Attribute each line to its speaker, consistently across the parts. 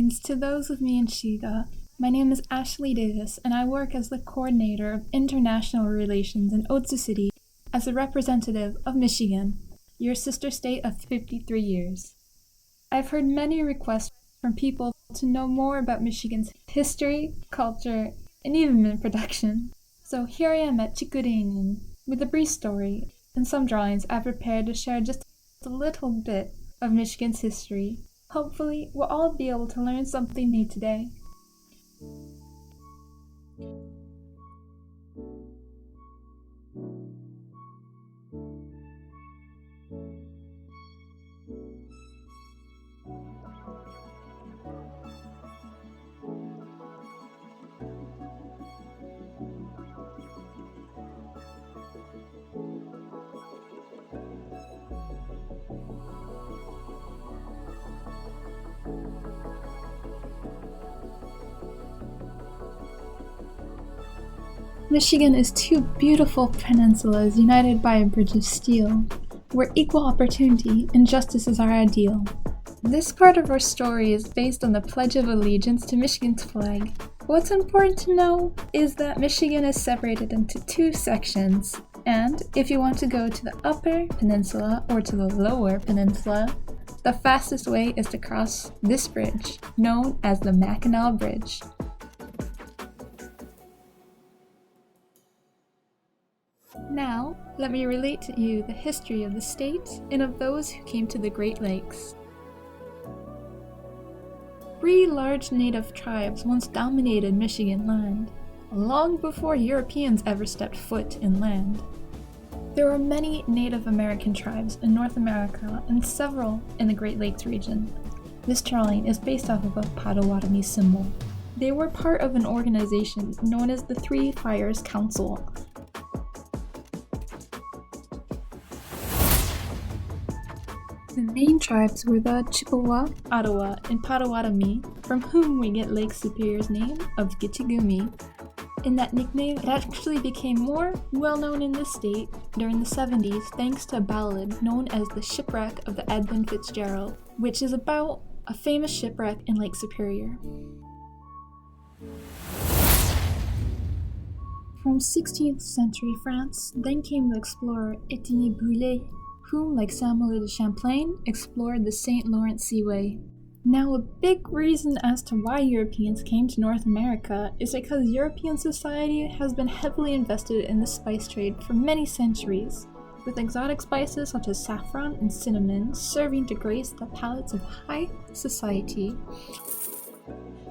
Speaker 1: Greetings to those with me in Shiga. My name is Ashley Davis, and I work as the coordinator of international relations in Ozu City as a representative of Michigan, your sister state of 53 years. I've heard many requests from people to know more about Michigan's history, culture, and even production. So here I am at Chikureinin with a brief story and some drawings I've prepared to share just a little bit of Michigan's history. Hopefully, we'll all be able to learn something new today. Michigan is two beautiful peninsulas united by a bridge of steel, where equal opportunity and justice is our ideal. This part of our story is based on the Pledge of Allegiance to Michigan's flag. What's important to know is that Michigan is separated into two sections, and if you want to go to the Upper Peninsula or to the Lower Peninsula, the fastest way is to cross this bridge, known as the Mackinac Bridge. Now, let me relate to you the history of the state and of those who came to the Great Lakes. 3 large native tribes once dominated Michigan land, long before Europeans ever stepped foot in land. There are many Native American tribes in North America and several in the Great Lakes region. This drawing is based off of a Potawatomi symbol. They were part of an organization known as the Three Fires Council. The main tribes were the Chippewa, Ottawa, and Potawatomi, from whom we get Lake Superior's name of Gitchigumi. And that nickname actually became more well-known in this state during the 70s thanks to a ballad known as the Shipwreck of the Edmund Fitzgerald, which is about a famous shipwreck in Lake Superior. From 16th century France, then came the explorer Étienne Brulé, whom, like Samuel de Champlain, explored the St. Lawrence Seaway. Now, a big reason as to why Europeans came to North America is because European society has been heavily invested in the spice trade for many centuries, with exotic spices such as saffron and cinnamon serving to grace the palates of high society.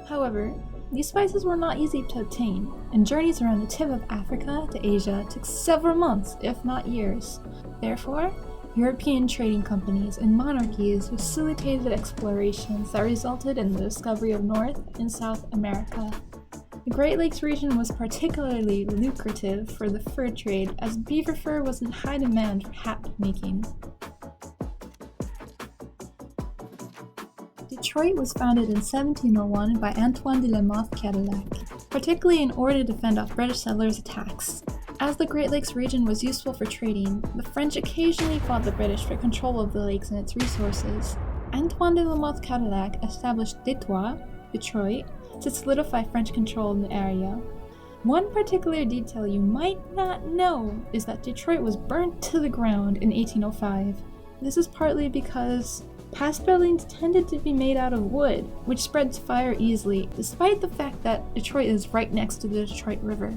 Speaker 1: However, these spices were not easy to obtain, and journeys around the tip of Africa to Asia took several months, if not years. Therefore, European trading companies and monarchies facilitated explorations that resulted in the discovery of North and South America. The Great Lakes region was particularly lucrative for the fur trade, as beaver fur was in high demand for hat making. Detroit was founded in 1701 by Antoine de la Mothe Cadillac, particularly in order to fend off British settlers' attacks. As the Great Lakes region was useful for trading, the French occasionally fought the British for control of the lakes and its resources. Antoine de la Mothe Cadillac established Detroit, to solidify French control in the area. One particular detail you might not know is that Detroit was burnt to the ground in 1805. This is partly because past buildings tended to be made out of wood, which spreads fire easily, despite the fact that Detroit is right next to the Detroit River.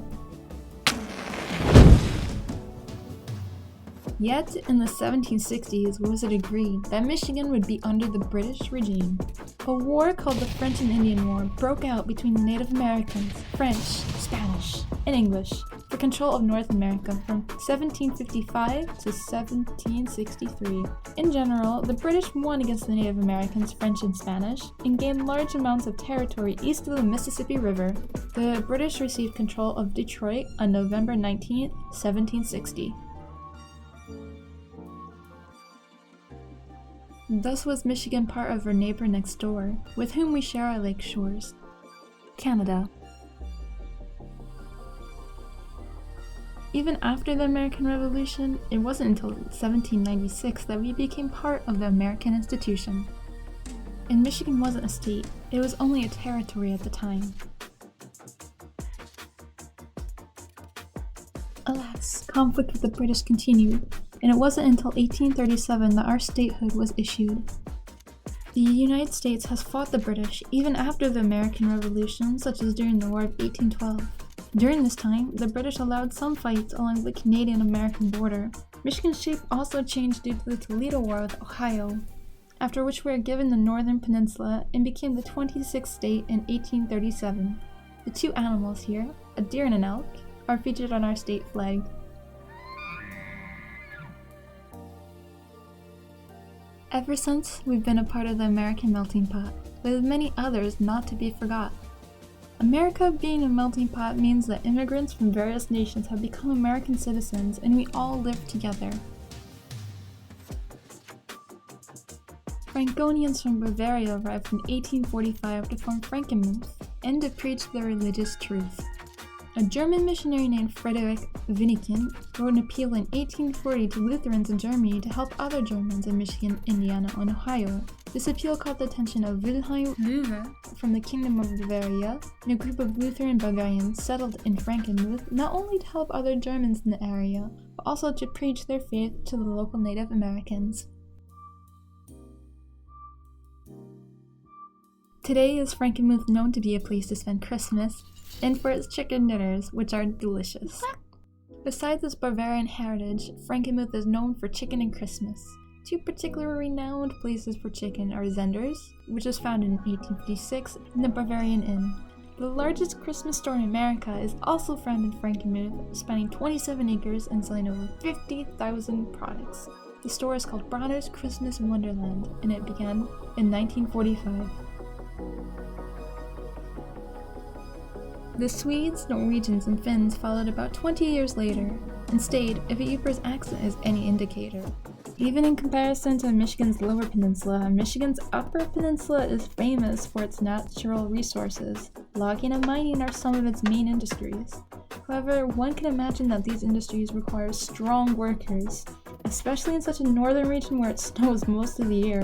Speaker 1: Yet, in the 1760s, was it agreed that Michigan would be under the British regime. A war called the French and Indian War broke out between the Native Americans, French, Spanish, and English for control of North America from 1755 to 1763. In general, the British won against the Native Americans, French, and Spanish, and gained large amounts of territory east of the Mississippi River. The British received control of Detroit on November 19, 1760. Thus was Michigan part of our neighbor next door, with whom we share our lake shores, Canada. Even after the American Revolution, it wasn't until 1796 that we became part of the American institution. and Michigan wasn't a state, it was only a territory at the time. Alas, conflict with the British continued, and it wasn't until 1837 that our statehood was issued. The United States has fought the British even after the American Revolution, such as during the War of 1812. During this time, the British allowed some fights along the Canadian-American border. Michigan's shape also changed due to the Toledo War with Ohio, after which we were given the Northern Peninsula and became the 26th state in 1837. The two animals here, a deer and an elk, are featured on our state flag. Ever since, we've been a part of the American melting pot, with many others not to be forgot. America being a melting pot means that immigrants from various nations have become American citizens and we all live together. Franconians from Bavaria arrived in 1845 to form Frankenmuth and to preach their religious truth. A German missionary named Friedrich Winiken wrote an appeal in 1840 to Lutherans in Germany to help other Germans in Michigan, Indiana, and Ohio. This appeal caught the attention of Wilhelm Löwe from the Kingdom of Bavaria, and a group of Lutheran Bavarians settled in Frankenmuth not only to help other Germans in the area, but also to preach their faith to the local Native Americans. Today is Frankenmuth known to be a place to spend Christmas, and for its chicken dinners, which are delicious. Besides its Bavarian heritage, Frankenmuth is known for chicken and Christmas. Two particularly renowned places for chicken are Zender's, which was founded in 1856, and the Bavarian Inn. The largest Christmas store in America is also found in Frankenmuth, spanning 27 acres and selling over 50,000 products. The store is called Bronner's Christmas Wonderland, and it began in 1945. The Swedes, Norwegians, and Finns followed about 20 years later, and stayed if a Ypres accent is any indicator. Even in comparison to Michigan's Lower Peninsula, Michigan's Upper Peninsula is famous for its natural resources. Logging and mining are some of its main industries. However, one can imagine that these industries require strong workers, especially in such a northern region where it snows most of the year.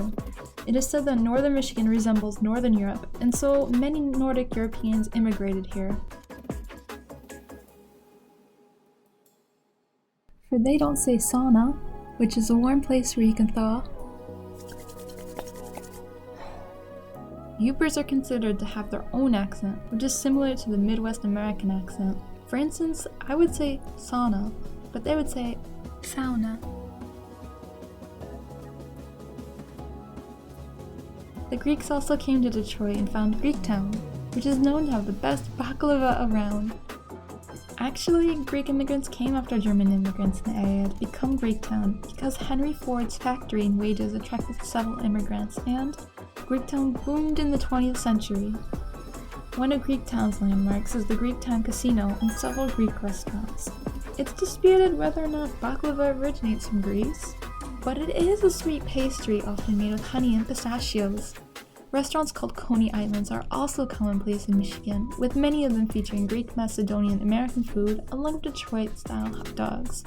Speaker 1: It is said that northern Michigan resembles northern Europe, and so many Nordic Europeans immigrated here. For they don't say sauna, which is a warm place where you can thaw. Ypres are considered to have their own accent, which is similar to the Midwest American accent. For instance, I would say sauna, but they would say sauna. The Greeks also came to Detroit and found Greektown, which is known to have the best baklava around. Actually, Greek immigrants came after German immigrants in the area to become Greektown because Henry Ford's factory and wages attracted several immigrants, and Greektown boomed in the 20th century. One of Greektown's landmarks is the Greektown Casino and several Greek restaurants. It's disputed whether or not baklava originates from Greece, but it is a sweet pastry often made with honey and pistachios. Restaurants called Coney Islands are also commonplace in Michigan, with many of them featuring Greek, Macedonian, American food along with Detroit-style hot dogs.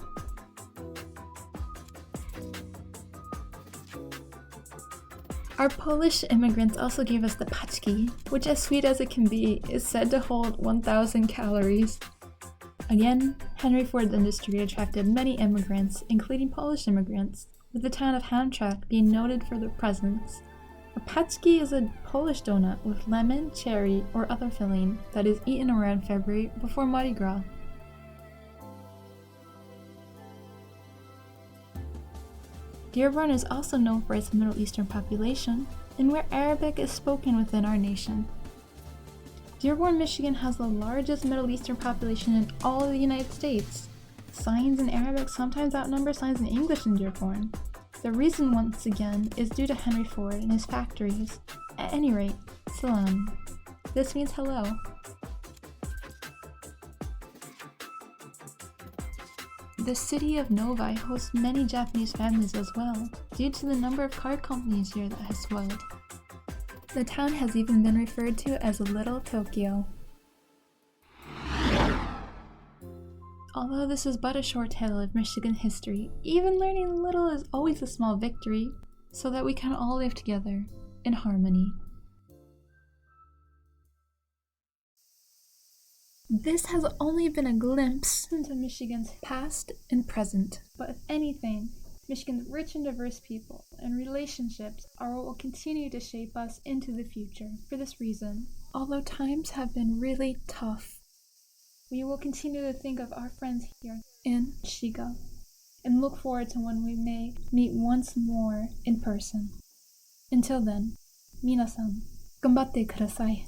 Speaker 1: Our Polish immigrants also gave us the paczki, which, as sweet as it can be, is said to hold 1,000 calories. Again, Henry Ford's industry attracted many immigrants, including Polish immigrants, with the town of Hamtramck being noted for their presence. A paczki is a Polish donut with lemon, cherry, or other filling that is eaten around February before Mardi Gras. Dearborn is also known for its Middle Eastern population, and where Arabic is spoken within our nation. Dearborn, Michigan has the largest Middle Eastern population in all of the United States. Signs in Arabic sometimes outnumber signs in English in Dearborn. The reason, once again, is due to Henry Ford and his factories. At any rate, salam. This means hello. The city of Novi hosts many Japanese families as well, due to the number of car companies here that has swelled. The town has even been referred to as Little Tokyo. Although this is but a short tale of Michigan history, even learning a little is always a small victory, so that we can all live together. in harmony. This has only been a glimpse into Michigan's past and present, but if anything, Michigan's rich and diverse people and relationships are what will continue to shape us into the future. For this reason, although times have been really tough, we will continue to think of our friends here in Shiga and look forward to when we may meet once more in person. Until then, 皆さん、頑張ってください。